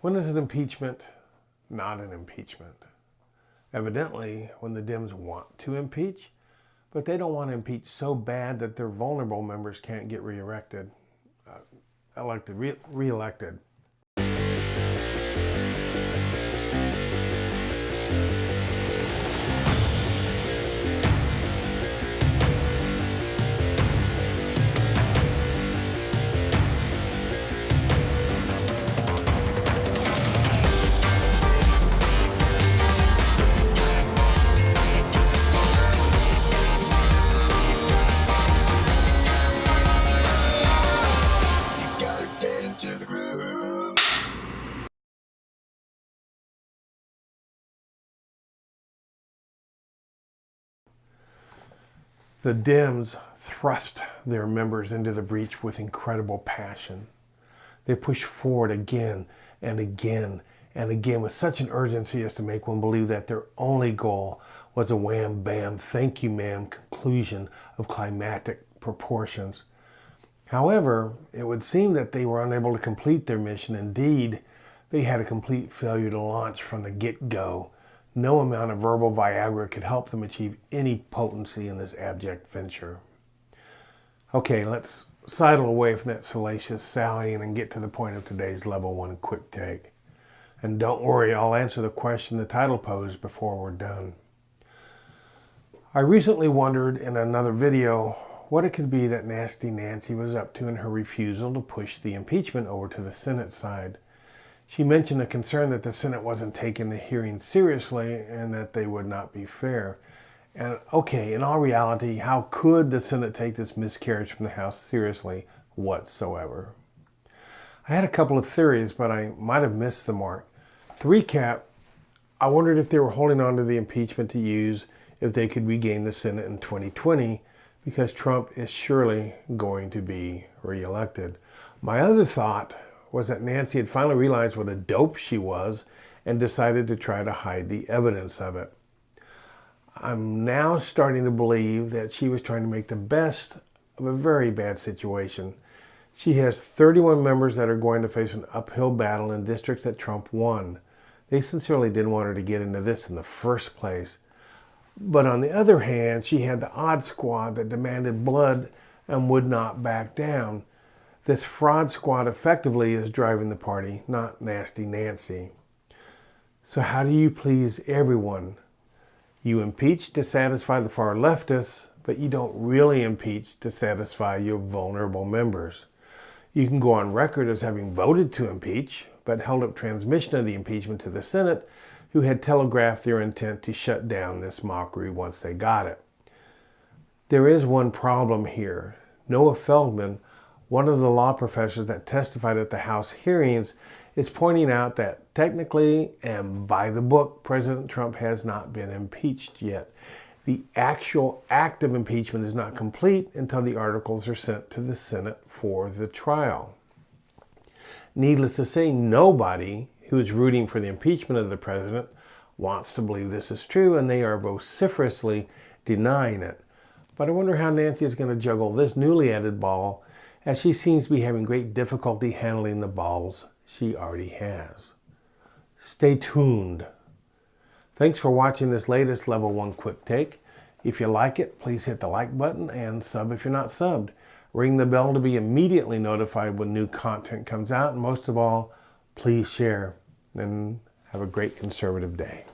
When is an impeachment not an impeachment? Evidently, when the Dems want to impeach, but they don't want to impeach so bad that their vulnerable members can't get reelected. Reelected. The Dems thrust their members into the breach with incredible passion. They pushed forward again and again and again with such an urgency as to make one believe that their only goal was a wham bam thank you ma'am conclusion of climactic proportions. However, it would seem that they were unable to complete their mission. Indeed, they had a complete failure to launch from the get-go. No amount of verbal Viagra could help them achieve any potency in this abject venture. Okay, let's sidle away from that salacious sallying and get to the point of today's Level 1 Quick Take. And don't worry, I'll answer the question the title posed before we're done. I recently wondered in another video what it could be that Nasty Nancy was up to in her refusal to push the impeachment over to the Senate side. She mentioned a concern that the Senate wasn't taking the hearing seriously and that they would not be fair. And okay, in all reality, how could the Senate take this miscarriage from the House seriously whatsoever? I had a couple of theories, but I might have missed the mark. To recap, I wondered if they were holding on to the impeachment to use if they could regain the Senate in 2020, because Trump is surely going to be reelected. My other thought was that Nancy had finally realized what a dope she was and decided to try to hide the evidence of it. I'm now starting to believe that she was trying to make the best of a very bad situation. She has 31 members that are going to face an uphill battle in districts that Trump won. They sincerely didn't want her to get into this in the first place. But on the other hand, she had the odd squad that demanded blood and would not back down. This fraud squad effectively is driving the party, not Nasty Nancy. So how do you please everyone? You impeach to satisfy the far leftists, but you don't really impeach to satisfy your vulnerable members. You can go on record as having voted to impeach, but held up transmission of the impeachment to the Senate, who had telegraphed their intent to shut down this mockery once they got it. There is one problem here. Noah Feldman, one of the law professors that testified at the House hearings, is pointing out that technically and by the book, President Trump has not been impeached yet. The actual act of impeachment is not complete until the articles are sent to the Senate for the trial. Needless to say, nobody who is rooting for the impeachment of the president wants to believe this is true, and they are vociferously denying it. But I wonder how Nancy is going to juggle this newly added ball, as she seems to be having great difficulty handling the balls she already has. Stay tuned. Thanks for watching this latest Level 1 Quick Take. If you like it, please hit the like button and sub if you're not subbed. Ring the bell to be immediately notified when new content comes out. And most of all, please share. And have a great conservative day.